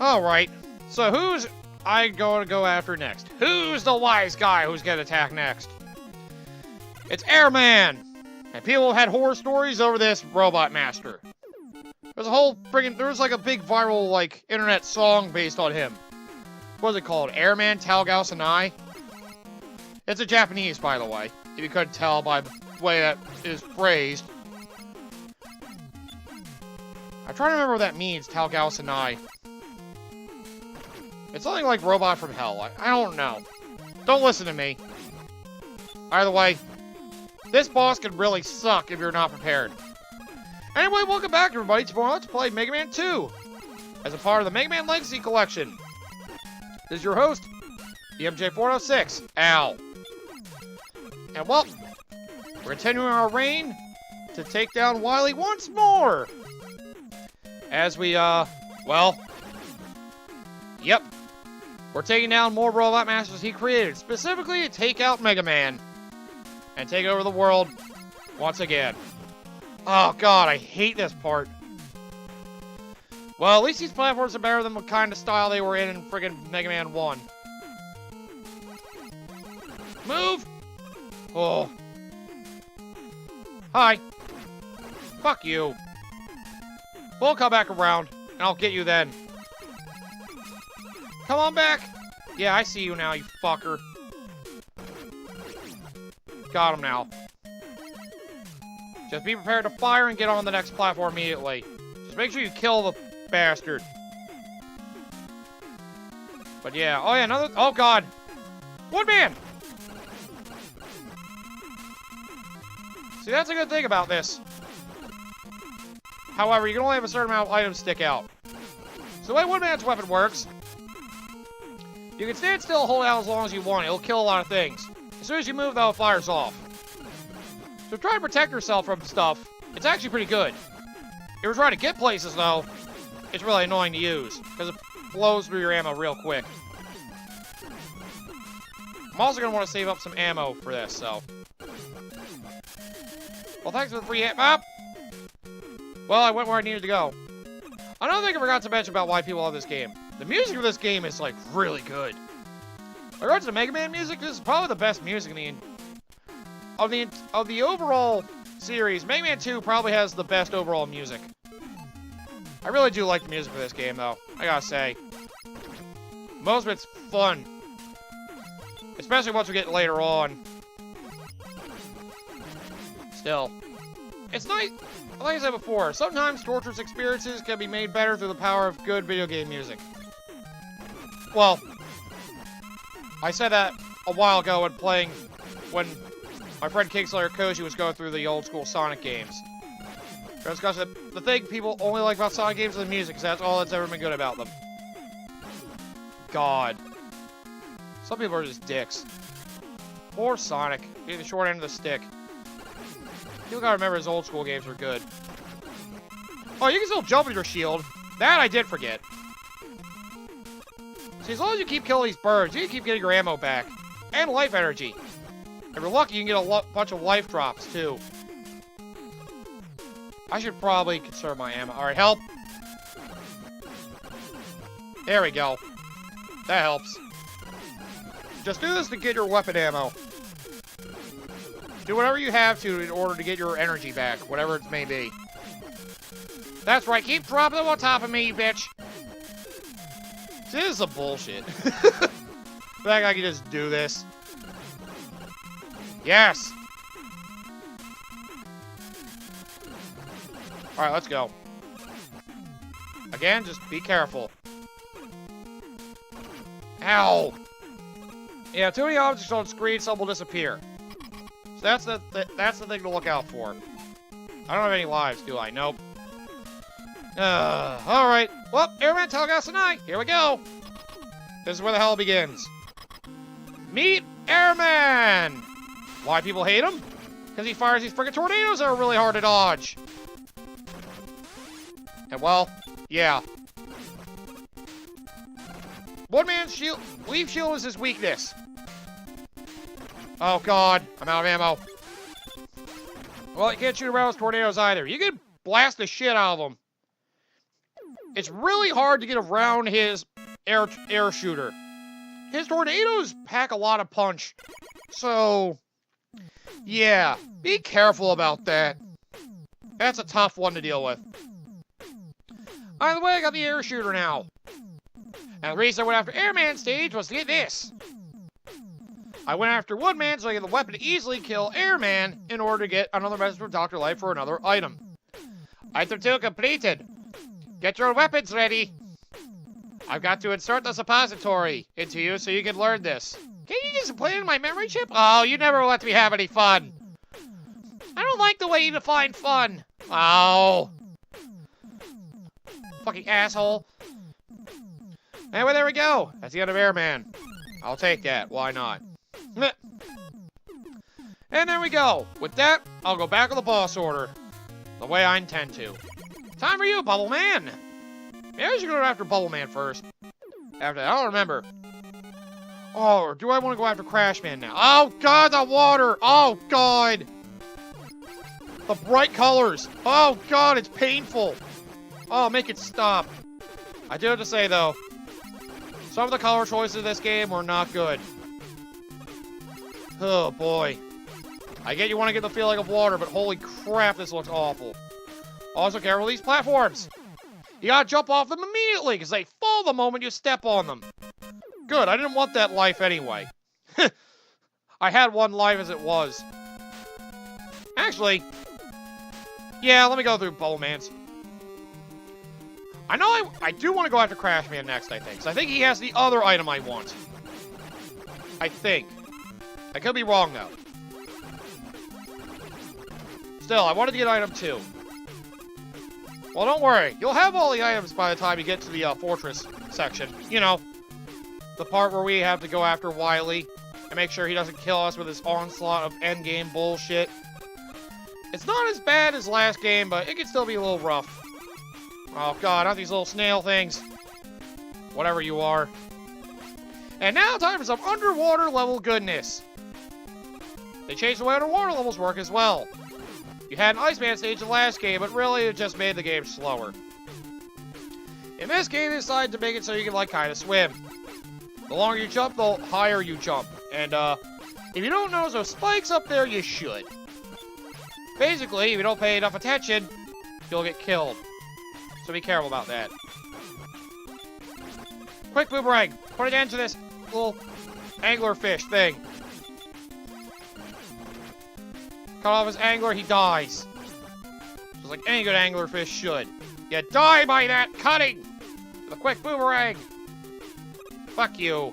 Alright, so who's I going to go after next? Who's the wise guy who's going to attack next? It's Airman! And people have had horror stories over this Robot Master. There's a whole there's like a big viral, like, internet song based on him. What's it called? Airman Talgaus and I? It's a Japanese, by the way, if you couldn't tell by the way that is phrased. I'm trying to remember what that means, Talgaus and I. It's something like Robot from Hell. I don't know. Don't listen to me. Either way, this boss can really suck if you're not prepared. Anyway, welcome back, everybody, to Let's Play Mega Man 2 as a part of the Mega Man Legacy Collection. This is your host, the MJ406, Al. And, well, we're continuing our reign to take down Wily once more. As we, well, yep. We're taking down more Robot Masters he created, specifically to take out Mega Man and take over the world once again. Oh, God, I hate this part. Well, at least these platforms are better than the kind of style they were in friggin' Mega Man 1. Move! Oh. Hi. Fuck you. We'll come back around, and I'll get you then. Come on back! Yeah, I see you now, you fucker. Got him now. Just be prepared to fire and get on the next platform immediately. Just make sure you kill the bastard. But yeah, oh yeah, another, oh god. Woodman! See, that's a good thing about this. However, you can only have a certain amount of items stick out. So the way Woodman's weapon works, you can stand still and hold out as long as you want. It'll kill a lot of things. As soon as you move, though, it fires off. So try to protect yourself from stuff. It's actually pretty good. If you're trying to get places, though, it's really annoying to use, because it blows through your ammo real quick. I'm also going to want to save up some ammo for this, so. Well, thanks for the free ammo. Well, I went where I needed to go. Another thing I forgot to mention about why people love this game. The music of this game is, like, really good. In regards to Mega Man music, this is probably the best music in of the overall series. Mega Man 2 probably has the best overall music. I really do like the music for this game, though. I gotta say. Most of it's fun. Especially once we get later on. Still. It's nice. Like I said before, sometimes torturous experiences can be made better through the power of good video game music. Well, I said that a while ago when my friend Kingslayer Koji was going through the old school Sonic games. Because the thing people only like about Sonic games is the music, because that's all that's ever been good about them. God. Some people are just dicks. Or Sonic. Get the short end of the stick. You gotta remember his old school games were good. Oh, you can still jump with your shield. That I did forget. See, as long as you keep killing these birds, you can keep getting your ammo back. And life energy. If you're lucky, you can get a bunch of life drops, too. I should probably conserve my ammo. Alright, help. There we go. That helps. Just do this to get your weapon ammo. Do whatever you have to in order to get your energy back, whatever it may be. That's right, keep dropping them on top of me, you bitch. This is some bullshit. The fact I can just do this. Yes! Alright, let's go. Again, just be careful. Ow! Yeah, too many objects on screen, some will disappear. So that's the thing to look out for. I don't have any lives, do I? Nope. Alright. Well, Airman Talgaus and I, here we go. This is where the hell it begins. Meet Airman! Why people hate him? Because he fires these friggin' tornadoes that are really hard to dodge. And well, yeah. Woodman's shield, weave shield is his weakness. Oh god, I'm out of ammo. Well, you can't shoot around with tornadoes either. You can blast the shit out of them. it's really hard to get around his air shooter. His tornadoes pack a lot of punch. So, yeah, be careful about that. That's a tough one to deal with. Either way, I got the air shooter now. And the reason I went after Airman stage was to get this. I went after Woodman so I get the weapon to easily kill Airman in order to get another message from Dr. Light for another item. Item 2 completed. Get your weapons ready. I've got to insert the suppository into you so you can learn this. Can't you just put it in my memory chip? Oh, you never let me have any fun. I don't like the way you define fun. Oh. Fucking asshole. Anyway, there we go. That's the end of Airman. I'll take that. Why not? And there we go. With that, I'll go back on the boss order. The way I intend to. Time for you, Bubble Man. Maybe I should go after Bubble Man first. After that, I don't remember. Oh, or do I want to go after Crash Man now? Oh, God, the water. Oh, God. The bright colors. Oh, God, it's painful. Oh, make it stop. I do have to say, though, some of the color choices in this game were not good. Oh, boy. I get you want to get the feeling of water, but holy crap, this looks awful. Also, careful with these platforms. You gotta jump off them immediately, because they fall the moment you step on them. Good, I didn't want that life anyway. I had one life as it was. Actually, yeah, let me go through Bubble Man's. I know I do want to go after Crash Man next, I think. Because I think he has the other item I want. I think. I could be wrong, though. Still, I wanted to get item 2. Well, don't worry. You'll have all the items by the time you get to the fortress section. You know, the part where we have to go after Wily and make sure he doesn't kill us with his onslaught of endgame bullshit. It's not as bad as last game, but it can still be a little rough. Oh, God, not these little snail things. Whatever you are. And now time for some underwater level goodness. They changed the way underwater levels work as well. You had an Iceman stage in the last game, but really it just made the game slower. In this game, they decided to make it so you can, like, kind of swim. The longer you jump, the higher you jump. And, if you don't notice those spikes up there, you should. Basically, if you don't pay enough attention, you'll get killed. So be careful about that. Quick boomerang! Put it into this little anglerfish thing. Cut off his angler, he dies. Just like any good anglerfish should. You die by that cutting! With a quick boomerang! Fuck you.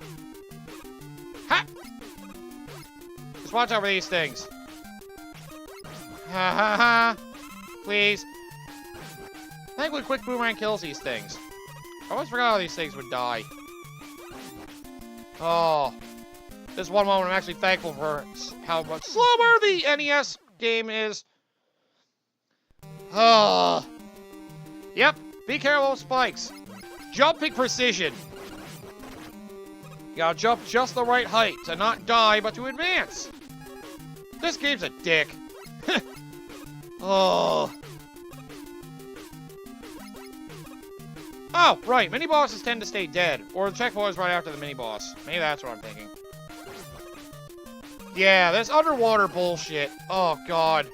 Ha! Just watch out for these things. Ha ha ha! Please. Thankfully, quick boomerang kills these things. I always forgot how these things would die. Oh. This one moment I'm actually thankful for how much slower the NES game is. Oh. Yep, be careful with spikes. Jumping precision. You gotta jump just the right height to not die, but to advance. This game's a dick. Oh. Oh, right. Mini-bosses tend to stay dead. Or the checkpoint is right after the mini-boss. Maybe that's what I'm thinking. Yeah, this underwater bullshit. Oh, God.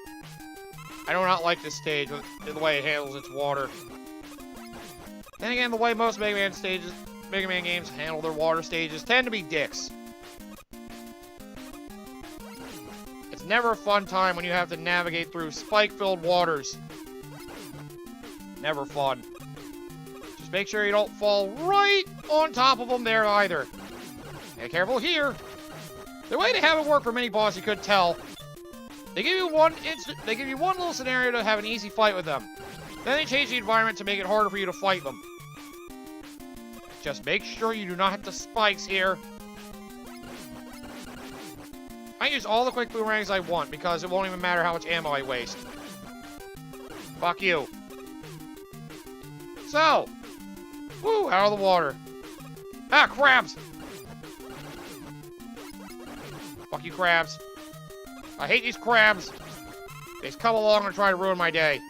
I do not like this stage with the way it handles its water. Then again, the way most Mega Man games handle their water stages tend to be dicks. It's never a fun time when you have to navigate through spike-filled waters. Never fun. Just make sure you don't fall right on top of them there either. Be careful here. The way to have it work for mini-boss, you could tell. They give you one little scenario to have an easy fight with them. Then they change the environment to make it harder for you to fight them. Just make sure you do not hit the spikes here. I use all the quick boomerangs I want because it won't even matter how much ammo I waste. Fuck you. So. Woo, out of the water. Ah, crabs! Fuck you, crabs. I hate these crabs. They just come along and try to ruin my day.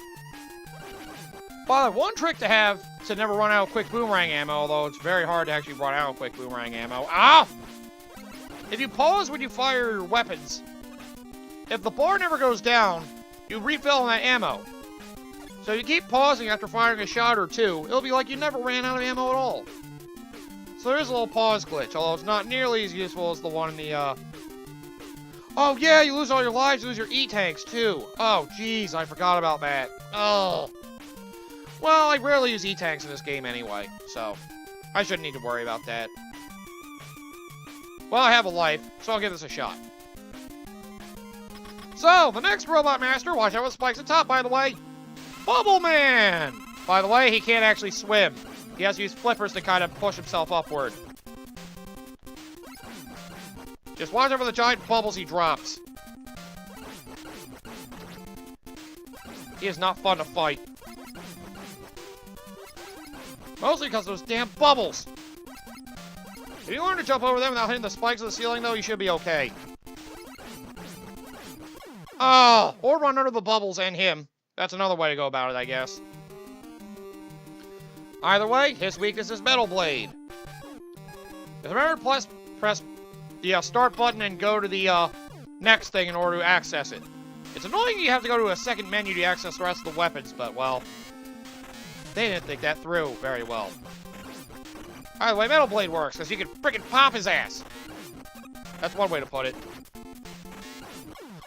But one trick to have to never run out of quick boomerang ammo, although it's very hard to actually run out of quick boomerang ammo. Ah! If you pause when you fire your weapons, if the bar never goes down, you refill on that ammo. So if you keep pausing after firing a shot or two, it'll be like you never ran out of ammo at all. So there is a little pause glitch, although it's not nearly as useful as the one in the, Oh yeah, you lose all your lives, you lose your E-tanks too. Oh jeez, I forgot about that. Oh. Well, I rarely use E-tanks in this game anyway, so I shouldn't need to worry about that. Well, I have a life, so I'll give this a shot. So, the next Robot Master, watch out with spikes at top, by the way. Bubble Man! By the way, he can't actually swim. He has to use flippers to kind of push himself upward. Just watch out for the giant bubbles he drops. He is not fun to fight. Mostly because of those damn bubbles. If you learn to jump over them without hitting the spikes of the ceiling, though, you should be okay. Oh, or run under the bubbles and him. That's another way to go about it, I guess. Either way, his weakness is Metal Blade. If remember, press the start button and go to the next thing in order to access it. It's annoying you have to go to a second menu to access the rest of the weapons, but, well, they didn't think that through very well. Either way, Metal Blade works, because you can frickin' pop his ass. That's one way to put it.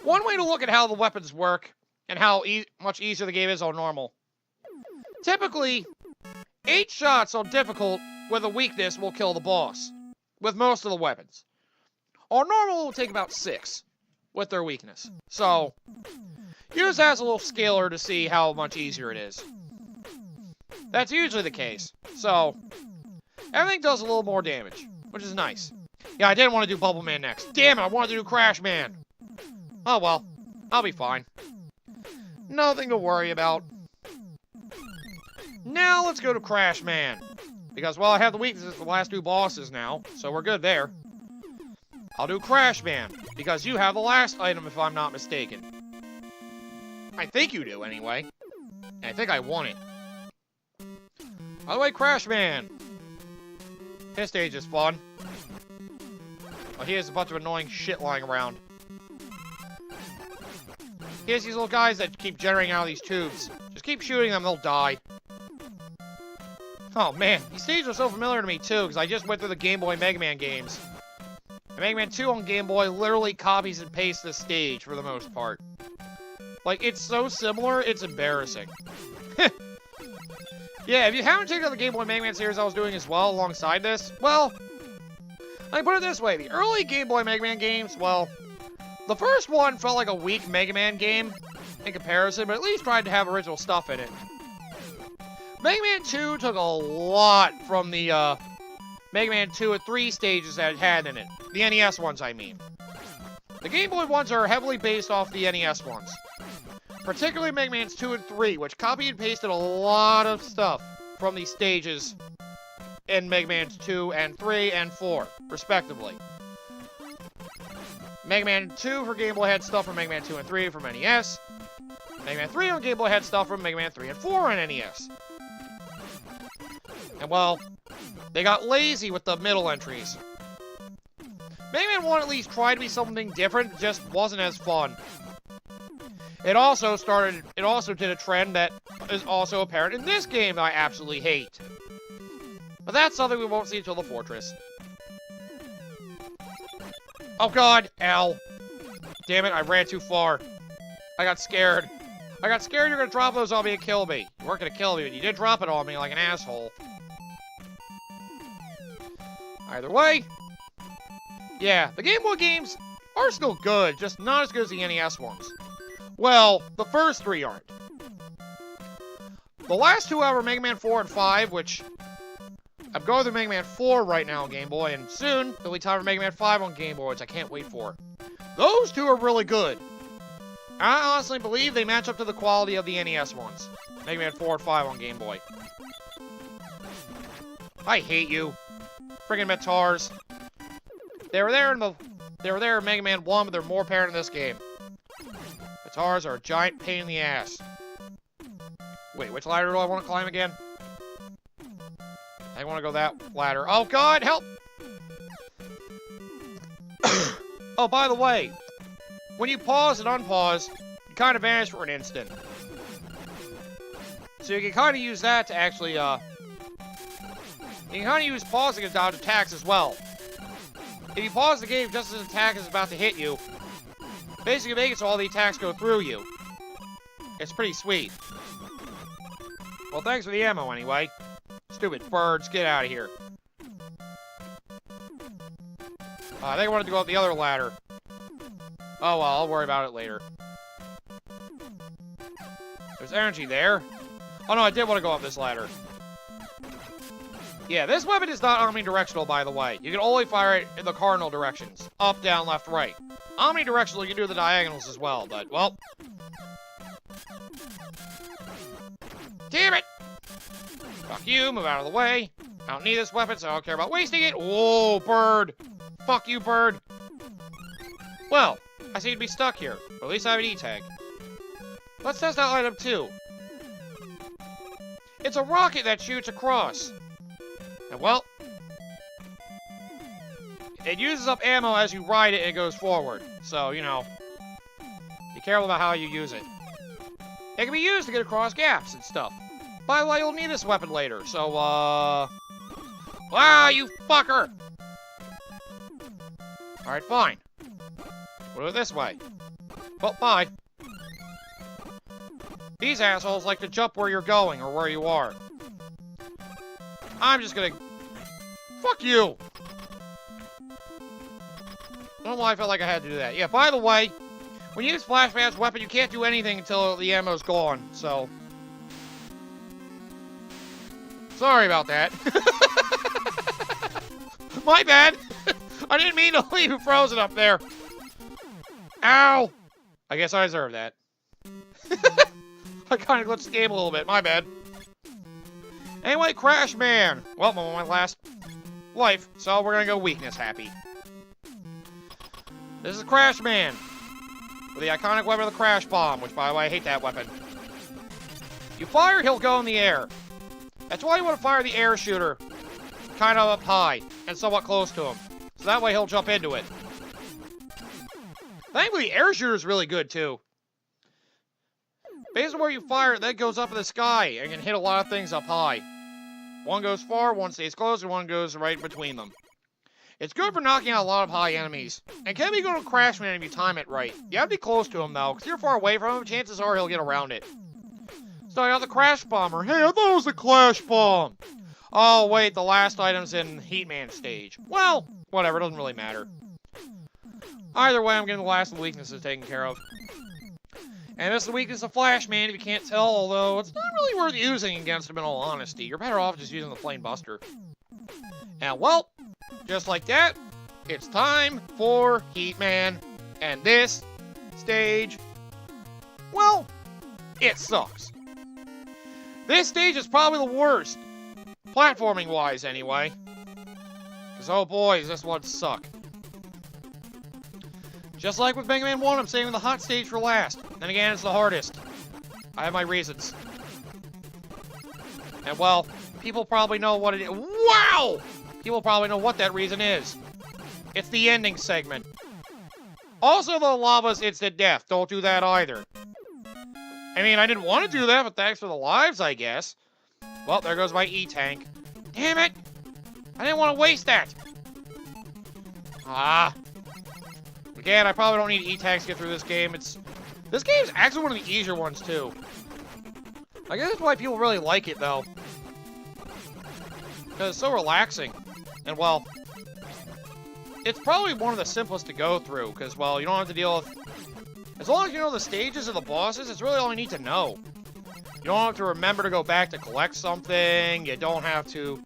One way to look at how the weapons work, and how much easier the game is on normal. Typically, 8 shots on difficult with a weakness will kill the boss, with most of the weapons. On normal, it will take about 6 with their weakness. So, use that as a little scaler to see how much easier it is. That's usually the case. So, everything does a little more damage, which is nice. Yeah, I didn't want to do Bubble Man next. Damn it, I wanted to do Crash Man. Oh well, I'll be fine. Nothing to worry about. Now let's go to Crash Man. Because, well, I have the weaknesses for the last 2 bosses now, so we're good there. I'll do Crash Man, because you have the last item if I'm not mistaken. I think you do, anyway. And I think I won it. By the way, Crash Man. His stage is fun. Well, he has a bunch of annoying shit lying around. He has these little guys that keep generating out of these tubes. Just keep shooting them, they'll die. Oh man, these stages are so familiar to me too, because I just went through the Game Boy Mega Man games. And Mega Man 2 on Game Boy literally copies and pastes this stage for the most part. Like, it's so similar, it's embarrassing. Yeah, if you haven't checked out the Game Boy Mega Man series I was doing as well alongside this, well, I put it this way, the early Game Boy Mega Man games, well, the first one felt like a weak Mega Man game in comparison, but at least tried to have original stuff in it. Mega Man 2 took a lot from the Mega Man 2 and 3 stages that it had in it. The NES ones, I mean. The Game Boy ones are heavily based off the NES ones. Particularly Mega Man 2 and 3, which copied and pasted a lot of stuff from these stages in Mega Man 2 and 3 and 4, respectively. Mega Man 2 for Game Boy had stuff from Mega Man 2 and 3 from NES. Mega Man 3 on Game Boy had stuff from Mega Man 3 and 4 on NES. And well, they got lazy with the middle entries. Mega Man 1 at least tried to be something different, it just wasn't as fun. It also did a trend that is also apparent in this game that I absolutely hate. But that's something we won't see until the Fortress. Oh god, ow. Damn it, I ran too far. I got scared. I got scared you were gonna drop those on me and kill me. You weren't gonna kill me, but you did drop it on me like an asshole. Either way, yeah, the Game Boy games are still good, just not as good as the NES ones. Well, the first 3 aren't. The last 2 are Mega Man 4 and 5, which I'm going through Mega Man 4 right now on Game Boy, and soon it'll be time for Mega Man 5 on Game Boy, which I can't wait for. Those 2 are really good. I honestly believe they match up to the quality of the NES ones. Mega Man 4 and 5 on Game Boy. I hate you. Friggin' Metars. They were there in Mega Man 1, but they're more apparent in this game. Metars are a giant pain in the ass. Wait, which ladder do I want to climb again? I want to go that ladder. Oh, God, help! Oh, by the way, when you pause and unpause, you kind of vanish for an instant. So you can kind of use that to actually, you can kind of use pausing to dodge attacks as well. If you pause the game just as an attack is about to hit you, basically make it so all the attacks go through you. It's pretty sweet. Well, thanks for the ammo anyway. Stupid birds, get out of here. I think I wanted to go up the other ladder. Oh well, I'll worry about it later. There's energy there. Oh no, I did want to go up this ladder. Yeah, this weapon is not omnidirectional, by the way. You can only fire it in the cardinal directions. Up, down, left, right. Omnidirectional, you can do the diagonals as well, but, well. Damn it! Fuck you, move out of the way. I don't need this weapon, so I don't care about wasting it. Whoa, bird! Fuck you, bird! Well, I seem to be stuck here. But at least I have an E-tag. Let's test out item 2. It's a rocket that shoots across. And well, it uses up ammo as you ride it and it goes forward. So, you know, be careful about how you use it. It can be used to get across gaps and stuff. By the way, you'll need this weapon later, so, wow, you fucker! Alright, fine. We'll do it this way. Well, bye. These assholes like to jump where you're going, or where you are. I'm just gonna... Fuck you! I don't know why I felt like I had to do that. Yeah, by the way, when you use Flashman's weapon, you can't do anything until the ammo's gone, so... Sorry about that. My bad! I didn't mean to leave you frozen up there. Ow! I guess I deserve that. I kind of glitched the game a little bit, my bad. Anyway, Crash Man. Well, I'm on my last life, so we're gonna go weakness happy. This is Crash Man. With the iconic weapon of the Crash Bomb, which, by the way, I hate that weapon. You fire, he'll go in the air. That's why you want to fire the air shooter kind of up high and somewhat close to him. So that way he'll jump into it. Thankfully, the air shooter is really good, too. Based on where you fire it, that goes up in the sky and can hit a lot of things up high. One goes far, one stays close, and one goes right between them. It's good for knocking out a lot of high enemies. And can be good to Crash Man if you time it right. You have to be close to him, though, because you're far away from him, chances are he'll get around it. So I got the Crash Bomber. Hey, I thought it was the Clash Bomb! Oh, wait, the last item's in Heatman stage. Well, whatever, it doesn't really matter. Either way, I'm getting the last of the weaknesses taken care of. And this is the weakness of Flash Man, if you can't tell, although it's not really worth using against him in all honesty. You're better off just using the plain Buster. And well, just like that, it's time for Heatman. And this stage, well, it sucks. This stage is probably the worst. Platforming-wise, anyway. Because, oh boy, does this one suck. Just like with Mega Man 1, I'm saving the hot stage for last. Then again, it's the hardest. I have my reasons. And, well, people probably know what it is. Wow! People probably know what that reason is. It's the ending segment. Also, the lava's instant death. Don't do that either. I mean, I didn't want to do that, but thanks for the lives, I guess. Well, there goes my E-tank. Damn it! I didn't want to waste that! Ah. Again, I probably don't need E-tanks to get through this game. This game's actually one of the easier ones, too. I guess that's why people really like it, though. Because it's so relaxing. And, well, it's probably one of the simplest to go through, because, well, you don't have to deal with... As long as you know the stages of the bosses, it's really all you need to know. You don't have to remember to go back to collect something. You don't have to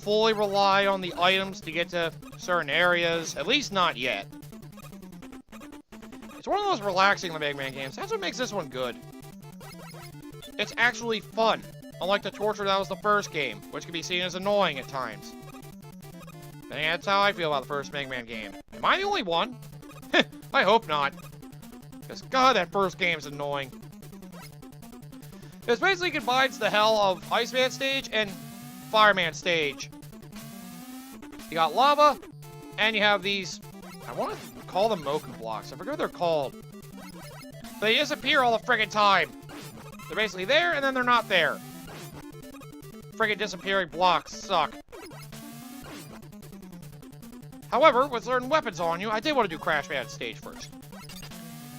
fully rely on the items to get to certain areas. At least not yet. It's one of those relaxing Mega Man games. That's what makes this one good. It's actually fun. Unlike the torture that was the first game, which can be seen as annoying at times. And that's how I feel about the first Mega Man game. Am I the only one? I hope not. Because, God, that first game's annoying. It basically combines the hell of Iceman stage and Fireman stage. You got lava, and you have these, I want to call them Moku blocks. I forget what they're called. They disappear all the friggin' time. They're basically there, and then they're not there. Friggin' disappearing blocks suck. However, with certain weapons on you, I did want to do Crash Man stage first.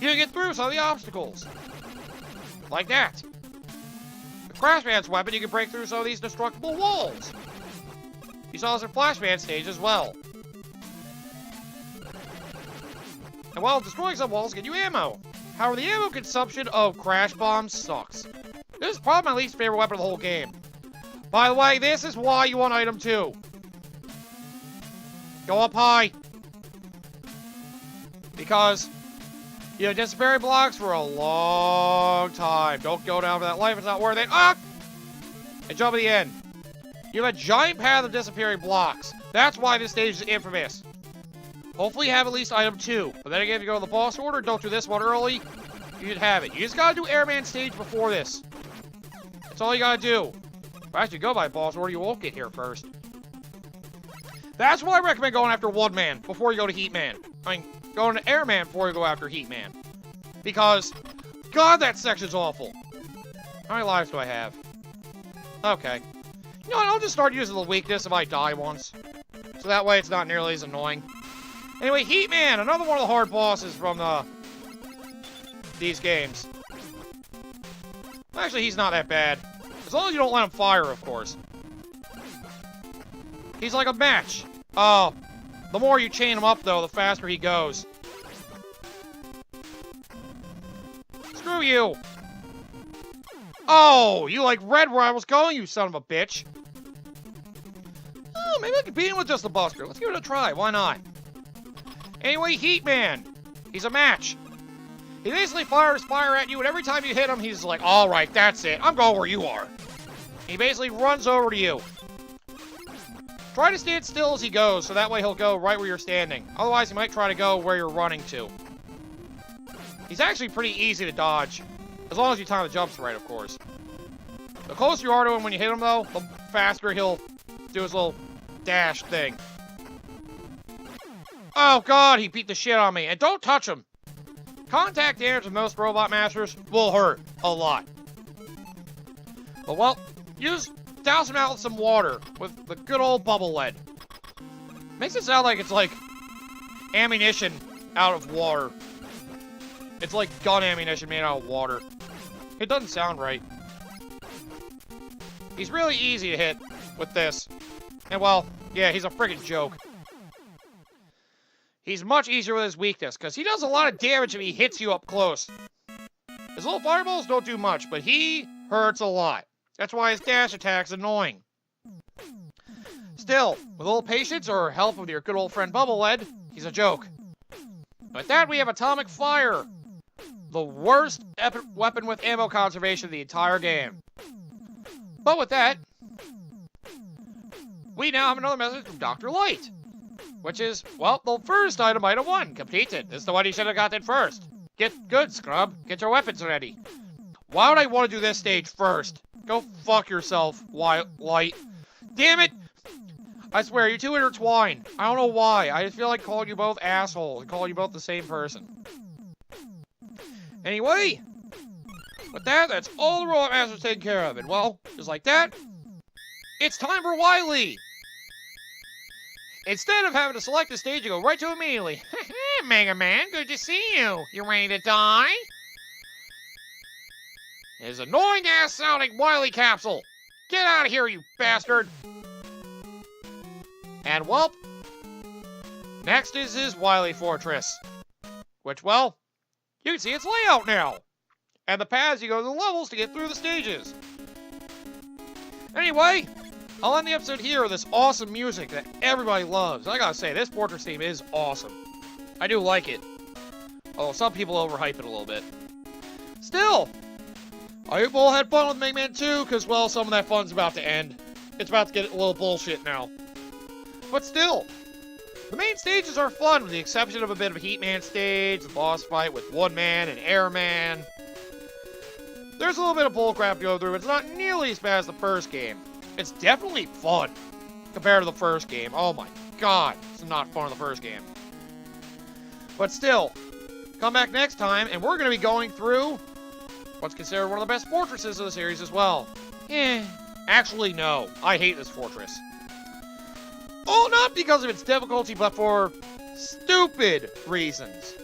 You can get through some of the obstacles. Like that. With Crash Man's weapon, you can break through some of these destructible walls. You saw this in Flash Man stage as well. And while destroying some walls, get you ammo. However, the ammo consumption of Crash Bombs sucks. This is probably my least favorite weapon of the whole game. By the way, this is why you want item 2. Go up high. Because you have disappearing blocks for a long time. Don't go down for that life, it's not worth it. Ah! And jump at the end. You have a giant path of disappearing blocks. That's why this stage is infamous. Hopefully you have at least item 2. But then again, if you go to the boss order, don't do this one early, you should have it. You just gotta do Airman stage before this. That's all you gotta do. If I actually go by boss order, you won't get here first. That's why I recommend going after One Man before you go to Heat Man. I mean, going to Airman before you go after Heat Man. Because, God, that section's awful. How many lives do I have? Okay. You know what, I'll just start using the weakness if I die once. So that way it's not nearly as annoying. Anyway, Heat Man, another one of the hard bosses from these games. Actually, he's not that bad. As long as you don't let him fire, of course. He's like a match. Oh, the more you chain him up, though, the faster he goes. Screw you. Oh, you like red where I was going, you son of a bitch. Oh, maybe I can beat him with just the Buster. Let's give it a try. Why not? Anyway, Heat Man. He's a match. He basically fires fire at you, and every time you hit him, he's like, all right, that's it. I'm going where you are. He basically runs over to you. Try to stand still as he goes, so that way he'll go right where you're standing. Otherwise, he might try to go where you're running to. He's actually pretty easy to dodge. As long as you time the jumps right, of course. The closer you are to him when you hit him, though, the faster he'll do his little dash thing. Oh, God, he beat the shit on me. And don't touch him. Contact damage with most Robot Masters will hurt a lot. But, well, use... douse him out with some water, with the good old bubble lead. Makes it sound like it's like ammunition out of water. It's like gun ammunition made out of water. It doesn't sound right. He's really easy to hit with this. And well, yeah, he's a friggin' joke. He's much easier with his weakness, because he does a lot of damage if he hits you up close. His little fireballs don't do much, but he hurts a lot. That's why his dash attack's annoying. Still, with a little patience or help with your good old friend Bubble Lead, he's a joke. With that, we have Atomic Fire. The worst weapon with ammo conservation of the entire game. But with that, we now have another message from Dr. Light. Which is, well, the first item 1, completed. This is the one you should have gotten first. Get good, scrub. Get your weapons ready. Why would I want to do this stage first? Go fuck yourself, Light. Damn it! I swear, you two intertwined. I don't know why. I just feel like calling you both assholes and calling you both the same person. Anyway, with that, that's all the Robot Masters taken care of. And well, just like that, it's time for Wily! Instead of having to select the stage, you go right to immediately. Mega Man, good to see you. You ready to die? His annoying-ass sounding Wily capsule. Get out of here, you bastard. And, well, next is his Wily Fortress. Which, well, you can see its layout now. And the paths you go to the levels to get through the stages. Anyway, I'll end the episode here with this awesome music that everybody loves. I gotta say, this Fortress theme is awesome. I do like it. Oh, some people overhype it a little bit. Still, I hope you all had fun with Mega Man 2, because, well, some of that fun's about to end. It's about to get a little bullshit now. But still, the main stages are fun, with the exception of a bit of a Heat Man stage, the boss fight with One Man and Airman. There's a little bit of bullcrap to go through, but it's not nearly as bad as the first game. it's definitely fun compared to the first game. Oh my god, it's not fun in the first game. But still, come back next time, and we're going to be going through what's considered one of the best fortresses of the series as well. Actually, no. I hate this fortress. Oh, not because of its difficulty, but for stupid reasons.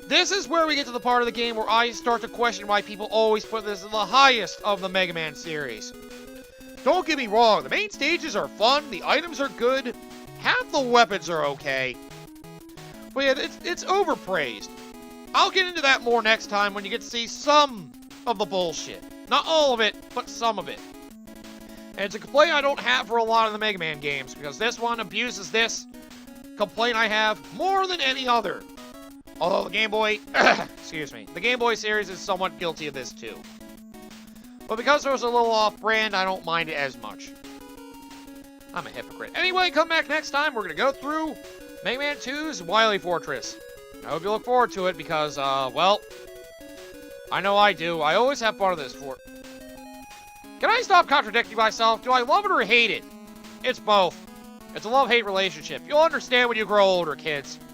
This is where we get to the part of the game where I start to question why people always put this in the highest of the Mega Man series. Don't get me wrong, the main stages are fun, the items are good, half the weapons are okay. But yeah, it's overpraised. I'll get into that more next time when you get to see some of the bullshit. Not all of it, but some of it. And it's a complaint I don't have for a lot of the Mega Man games, because this one abuses this complaint I have more than any other. Although the Game Boy, excuse me, the Game Boy series is somewhat guilty of this too. But because it was a little off-brand, I don't mind it as much. I'm a hypocrite. Anyway, come back next time. We're going to go through Mega Man 2's Wily Fortress. I hope you look forward to it because, well, I know I do. I always have fun of this fort. Can I stop contradicting myself? Do I love it or hate it? It's both. It's a love-hate relationship. You'll understand when you grow older, kids.